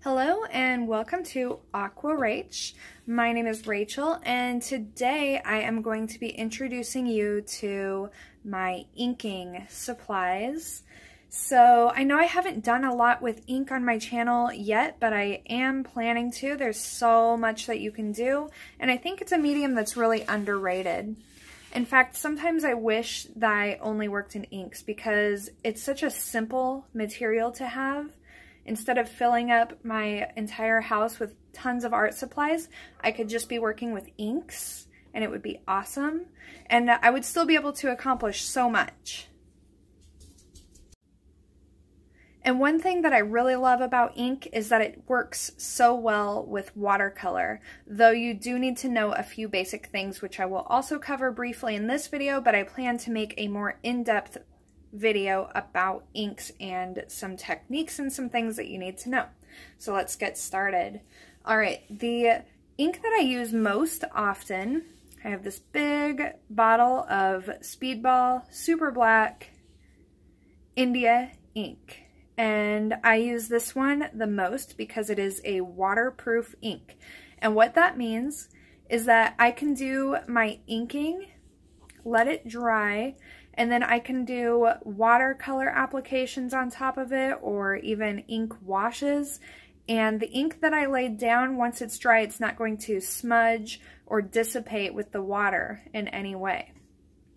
Hello and welcome to Aqua Rach. My name is Rachel and today I am going to be introducing you to my inking supplies. So I know I haven't done a lot with ink on my channel yet, but I am planning to. There's so much that you can do, and I think it's a medium that's really underrated. In fact, sometimes I wish that I only worked in inks because it's such a simple material to have. Instead of filling up my entire house with tons of art supplies, I could just be working with inks and it would be awesome. And I would still be able to accomplish so much. And one thing that I really love about ink is that it works so well with watercolor, though you do need to know a few basic things, which I will also cover briefly in this video, but I plan to make a more in-depth video about inks and some techniques and some things that you need to know. So let's get started. All right, the ink that I use most often, I have this big bottle of Speedball Super Black India ink. And I use this one the most because it is a waterproof ink. And what that means is that I can do my inking, let it dry, and then I can do watercolor applications on top of it or even ink washes. And the ink that I laid down, once it's dry, it's not going to smudge or dissipate with the water in any way.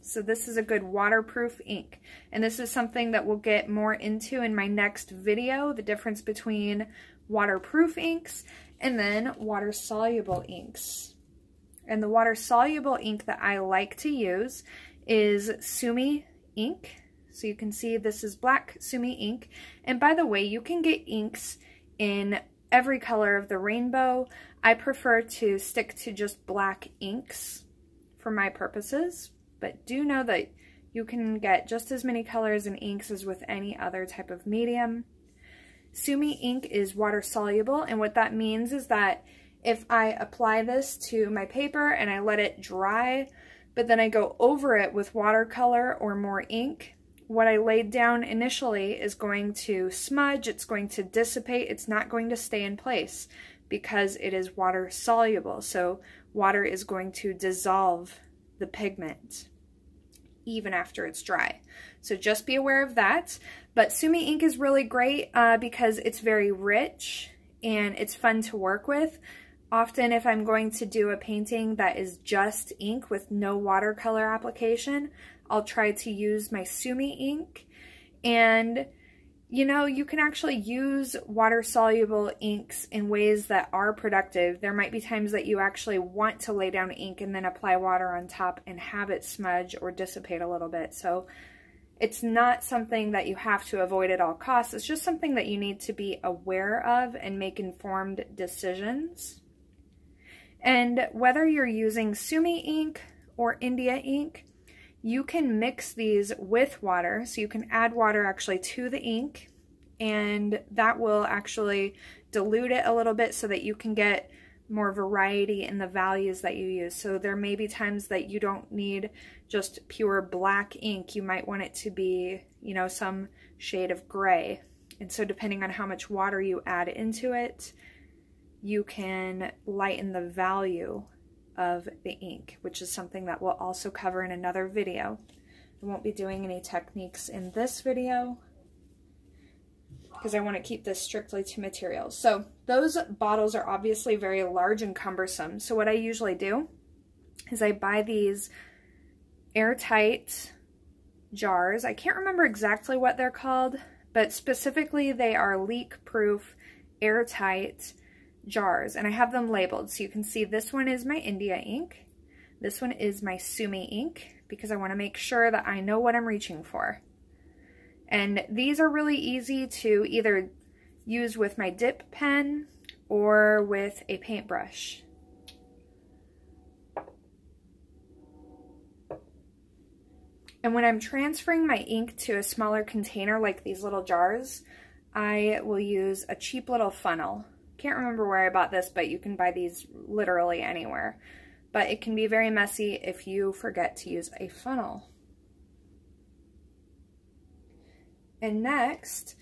So this is a good waterproof ink. And this is something that we'll get more into in my next video, the difference between waterproof inks and then water-soluble inks. And the water-soluble ink that I like to use is Sumi Ink. So you can see this is black Sumi ink. And by the way, you can get inks in every color of the rainbow. I prefer to stick to just black inks for my purposes, but do know that you can get just as many colors and inks as with any other type of medium. Sumi ink is water soluble, and what that means is that if I apply this to my paper and I let it dry, but then I go over it with watercolor or more ink, what I laid down initially is going to smudge, it's going to dissipate, it's not going to stay in place because it is water soluble. So water is going to dissolve the pigment even after it's dry. So just be aware of that. But Sumi ink is really great because it's very rich and it's fun to work with. Often if I'm going to do a painting that is just ink with no watercolor application, I'll try to use my Sumi ink. And you know, you can actually use water-soluble inks in ways that are productive. There might be times that you actually want to lay down ink and then apply water on top and have it smudge or dissipate a little bit. So it's not something that you have to avoid at all costs. It's just something that you need to be aware of and make informed decisions. And whether you're using Sumi ink or India ink, you can mix these with water. So you can add water actually to the ink, and that will actually dilute it a little bit so that you can get more variety in the values that you use. So there may be times that you don't need just pure black ink. You might want it to be, you know, some shade of gray. And so depending on how much water you add into it, you can lighten the value of the ink, which is something that we'll also cover in another video. I won't be doing any techniques in this video because I want to keep this strictly to materials. So those bottles are obviously very large and cumbersome. So what I usually do is I buy these airtight jars. I can't remember exactly what they're called, but specifically they are leak-proof, airtight jars, and I have them labeled. So you can see this one is my India ink, this one is my Sumi ink, because I want to make sure that I know what I'm reaching for. And these are really easy to either use with my dip pen or with a paintbrush. And when I'm transferring my ink to a smaller container like these little jars, I will use a cheap little funnel. Can't remember where I bought this, but you can buy these literally anywhere. But it can be very messy if you forget to use a funnel. And next,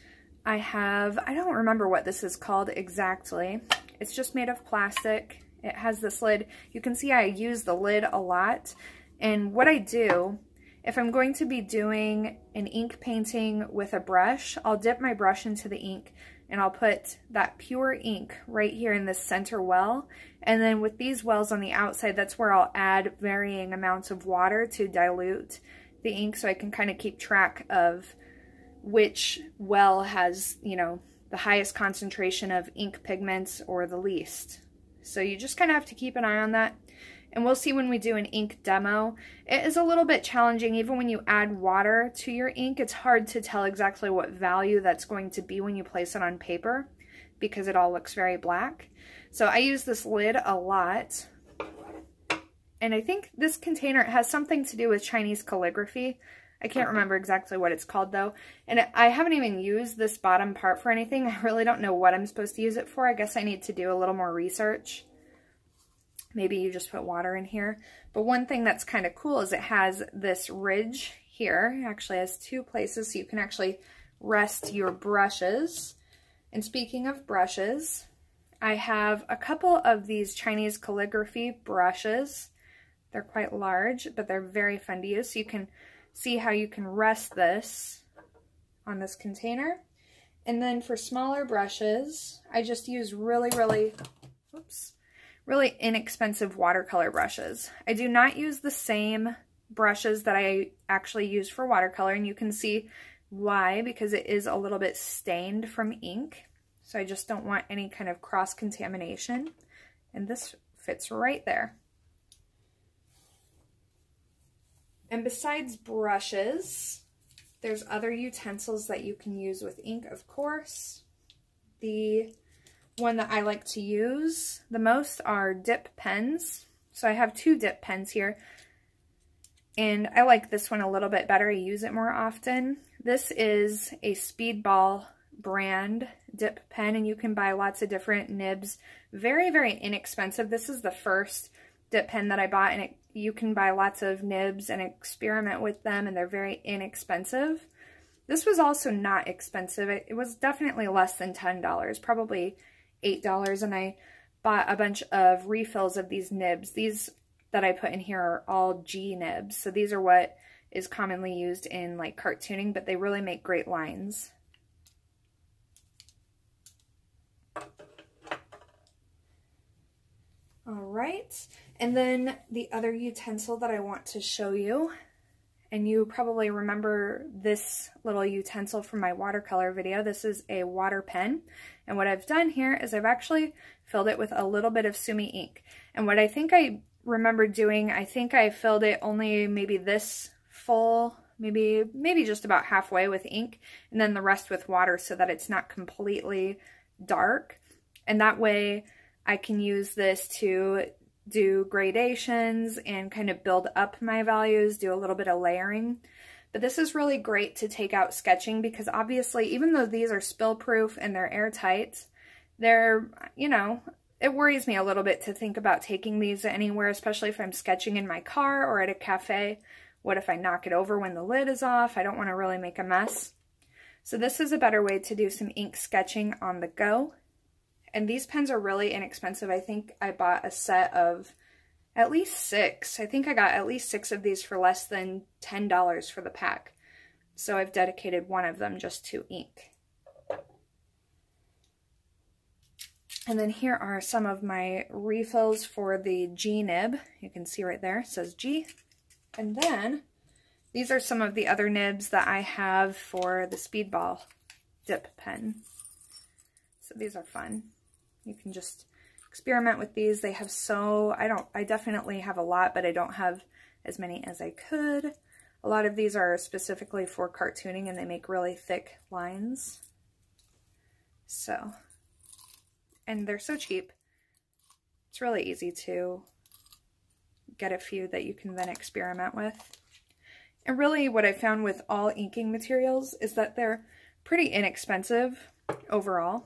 I don't remember what this is called exactly. It's just made of plastic. It has this lid. You can see I use the lid a lot. And what I do, if I'm going to be doing an ink painting with a brush, I'll dip my brush into the ink and I'll put that pure ink right here in this center well. And then with these wells on the outside, that's where I'll add varying amounts of water to dilute the ink so I can kind of keep track of which well has, you know, the highest concentration of ink pigments or the least. So you just kind of have to keep an eye on that. And we'll see when we do an ink demo. It is a little bit challenging. Even when you add water to your ink, it's hard to tell exactly what value that's going to be when you place it on paper because it all looks very black. So I use this lid a lot. And I think this container has something to do with Chinese calligraphy. I can't remember exactly what it's called though. And I haven't even used this bottom part for anything. I really don't know what I'm supposed to use it for. I guess I need to do a little more research. Maybe you just put water in here. But one thing that's kind of cool is it has this ridge here. It actually has two places so you can actually rest your brushes. And speaking of brushes, I have a couple of these Chinese calligraphy brushes. They're quite large, but they're very fun to use. So you can see how you can rest this on this container. And then for smaller brushes, I just use really inexpensive watercolor brushes. I do not use the same brushes that I actually use for watercolor, and you can see why, because it is a little bit stained from ink. So I just don't want any kind of cross-contamination. And this fits right there. And besides brushes, there's other utensils that you can use with ink, of course. The one that I like to use the most are dip pens. So I have two dip pens here. And I like this one a little bit better. I use it more often. This is a Speedball brand dip pen, and you can buy lots of different nibs. Very, very inexpensive. This is the first dip pen that I bought, and you can buy lots of nibs and experiment with them, and they're very inexpensive. This was also not expensive. It was definitely less than $10, probably $8, and I bought a bunch of refills of these nibs. These that I put in here are all G nibs, so these are what is commonly used in like cartooning, but they really make great lines. Alright, and then the other utensil that I want to show you, and you probably remember this little utensil from my watercolor video. This is a water pen, and what I've done here is I've actually filled it with a little bit of Sumi ink. And what I think I remember doing, I think I filled it only maybe this full, maybe just about halfway with ink, and then the rest with water so that it's not completely dark. And that way I can use this to do gradations and kind of build up my values, do a little bit of layering. But this is really great to take out sketching because obviously, even though these are spill proof and they're airtight, they're, you know, it worries me a little bit to think about taking these anywhere, especially if I'm sketching in my car or at a cafe. What if I knock it over when the lid is off? I don't want to really make a mess. So this is a better way to do some ink sketching on the go. And these pens are really inexpensive. I think I bought a set of at least 6. I think I got at least 6 of these for less than $10 for the pack. So I've dedicated one of them just to ink. And then here are some of my refills for the G nib. You can see right there, it says G. And then these are some of the other nibs that I have for the Speedball dip pen. So these are fun. You can just experiment with these. They have I definitely have a lot, but I don't have as many as I could. A lot of these are specifically for cartooning and they make really thick lines. So, and they're so cheap. It's really easy to get a few that you can then experiment with. And really what I found with all inking materials is that they're pretty inexpensive overall,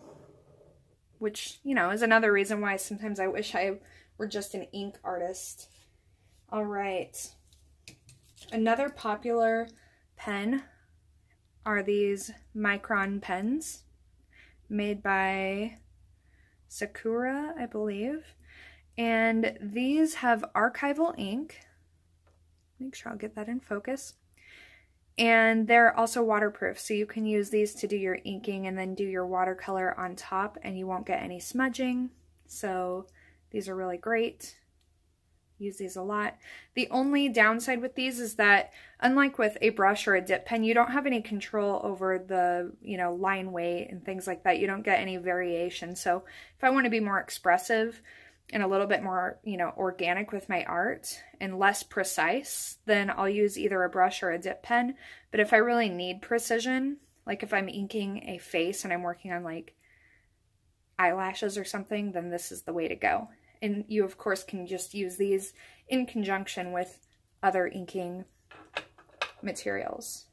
which, you know, is another reason why sometimes I wish I were just an ink artist. All right. Another popular pen are these Micron pens. made by Sakura, I believe. And these have archival ink. Make sure I'll get that in focus. And they're also waterproof, so you can use these to do your inking and then do your watercolor on top, and you won't get any smudging. So these are really great. Use these a lot. The only downside with these is that, unlike with a brush or a dip pen, you don't have any control over the, line weight and things like that. You don't get any variation. So if I want to be more expressive and a little bit more, organic with my art and less precise, then I'll use either a brush or a dip pen. But if I really need precision, like if I'm inking a face and I'm working on like eyelashes or something, then this is the way to go. And you, of course, can just use these in conjunction with other inking materials.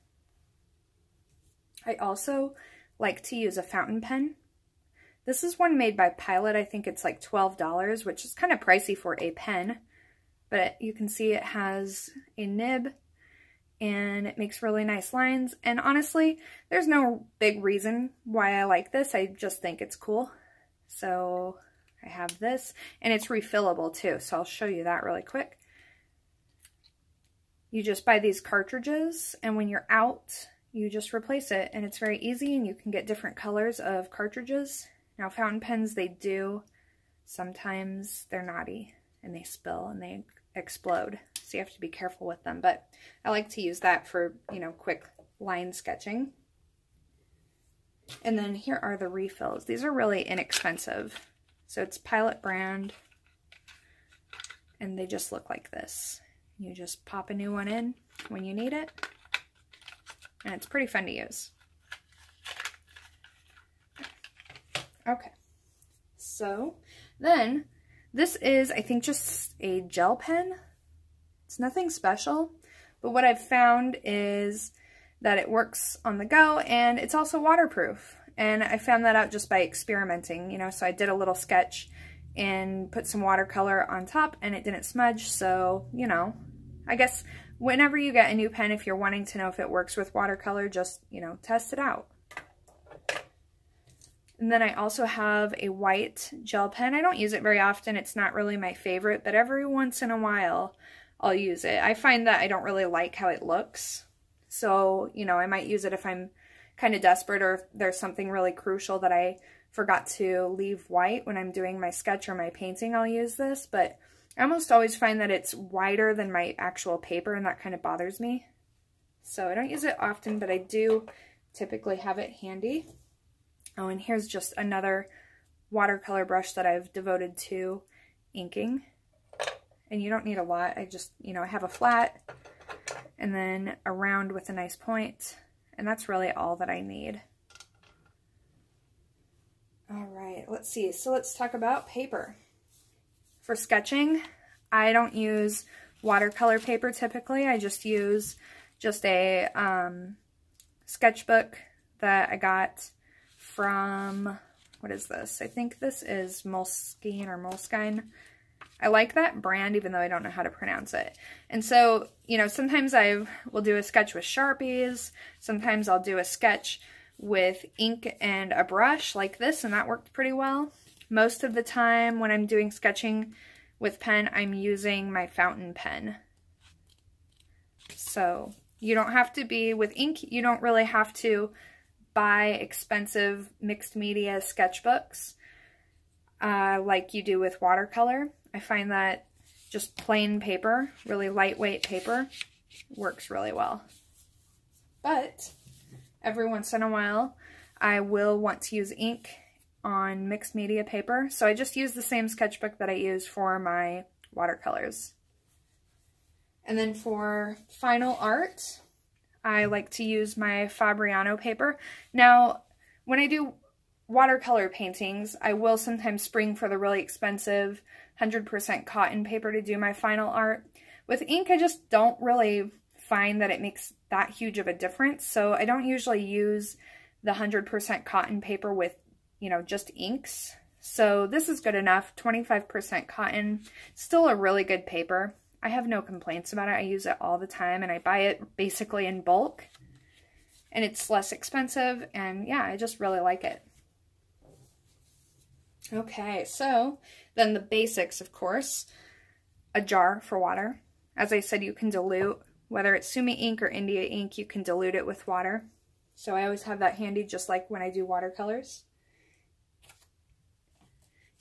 I also like to use a fountain pen. This is one made by Pilot. I think it's like $12, which is kind of pricey for a pen. But you can see it has a nib and it makes really nice lines. And honestly, there's no big reason why I like this. I just think it's cool. So I have this, and it's refillable too, so I'll show you that really quick. You just buy these cartridges, and when you're out, you just replace it, and it's very easy, and you can get different colors of cartridges. Now, fountain pens, they do, sometimes they're naughty, and they spill, and they explode, so you have to be careful with them, but I like to use that for, quick line sketching. And then here are the refills. These are really inexpensive. So it's Pilot brand, and they just look like this. You just pop a new one in when you need it, and it's pretty fun to use. Okay, so then this is, I think, just a gel pen. It's nothing special, but what I've found is that it works on the go, and it's also waterproof. And I found that out just by experimenting, so I did a little sketch and put some watercolor on top, and it didn't smudge. So, I guess whenever you get a new pen, if you're wanting to know if it works with watercolor, just, test it out. And then I also have a white gel pen. I don't use it very often. It's not really my favorite, but every once in a while I'll use it. I find that I don't really like how it looks. So, I might use it if I'm kind of desperate or if there's something really crucial that I forgot to leave white when I'm doing my sketch or my painting. I'll use this, but I almost always find that it's wider than my actual paper, and that kind of bothers me. So I don't use it often, but I do typically have it handy. Oh, and here's just another watercolor brush that I've devoted to inking. And you don't need a lot. I just, I have a flat and then a round with a nice point. And that's really all that I need. All right, let's see. So let's talk about paper. For sketching, I don't use watercolor paper typically. I just use a sketchbook that I got from, what is this? I think this is Moleskine or Moleskine. I like that brand, even though I don't know how to pronounce it. And so, sometimes I will do a sketch with Sharpies. Sometimes I'll do a sketch with ink and a brush like this, and that worked pretty well. Most of the time when I'm doing sketching with pen, I'm using my fountain pen. So you don't have to be with ink. You don't really have to buy expensive mixed media sketchbooks like you do with watercolor. I find that just plain paper, really lightweight paper, works really well. But every once in a while, I will want to use ink on mixed media paper. So I just use the same sketchbook that I use for my watercolors. And then for final art, I like to use my Fabriano paper. Now, when I do watercolor paintings, I will sometimes spring for the really expensive 100% cotton paper to do my final art. With ink, I just don't really find that it makes that huge of a difference, so I don't usually use the 100% cotton paper with, just inks. So this is good enough, 25% cotton, still a really good paper. I have no complaints about it. I use it all the time, and I buy it basically in bulk, and it's less expensive, and yeah, I just really like it. Okay, so then the basics, of course, a jar for water. As I said, you can dilute, whether it's Sumi ink or India ink, you can dilute it with water. So I always have that handy, just like when I do watercolors.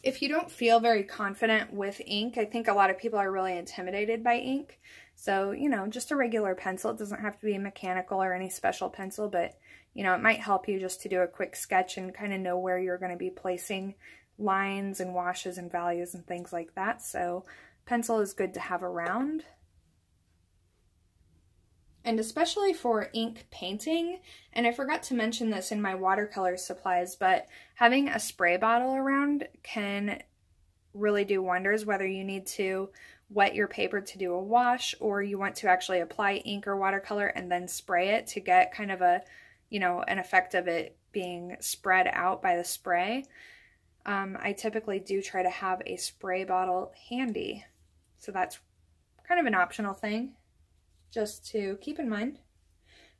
If you don't feel very confident with ink, I think a lot of people are really intimidated by ink. So, you know, just a regular pencil. It doesn't have to be a mechanical or any special pencil, but, you know, it might help you just to do a quick sketch and kind of know where you're going to be placing lines and washes and values and things like that. So pencil is good to have around. And especially for ink painting, and I forgot to mention this in my watercolor supplies, but having a spray bottle around can really do wonders, whether you need to wet your paper to do a wash or you want to actually apply ink or watercolor and then spray it to get kind of a, you know, an effect of it being spread out by the spray. I typically do try to have a spray bottle handy, so that's kind of an optional thing just to keep in mind.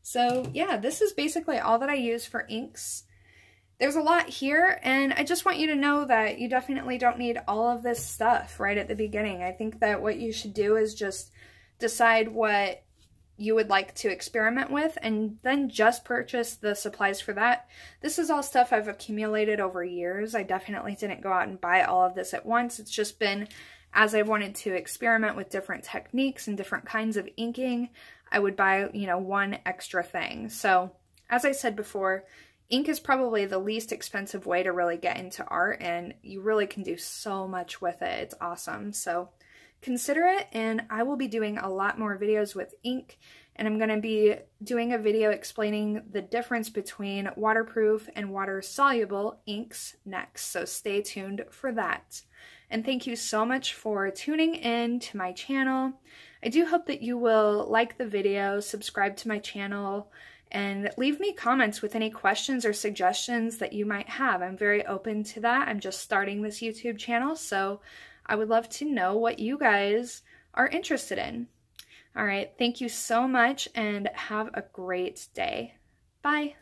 So yeah, this is basically all that I use for inks. There's a lot here, and I just want you to know that you definitely don't need all of this stuff right at the beginning. I think that what you should do is just decide what you would like to experiment with and then just purchase the supplies for that. This is all stuff I've accumulated over years. I definitely didn't go out and buy all of this at once. It's just been as I wanted to experiment with different techniques and different kinds of inking, I would buy, you know, one extra thing. So as I said before, ink is probably the least expensive way to really get into art, and you really can do so much with it. It's awesome. So consider it, and I will be doing a lot more videos with ink, and I'm going to be doing a video explaining the difference between waterproof and water-soluble inks next, so stay tuned for that. And thank you so much for tuning in to my channel. I do hope that you will like the video, subscribe to my channel, and leave me comments with any questions or suggestions that you might have. I'm very open to that. I'm just starting this YouTube channel, so I would love to know what you guys are interested in. All right, thank you so much and have a great day. Bye.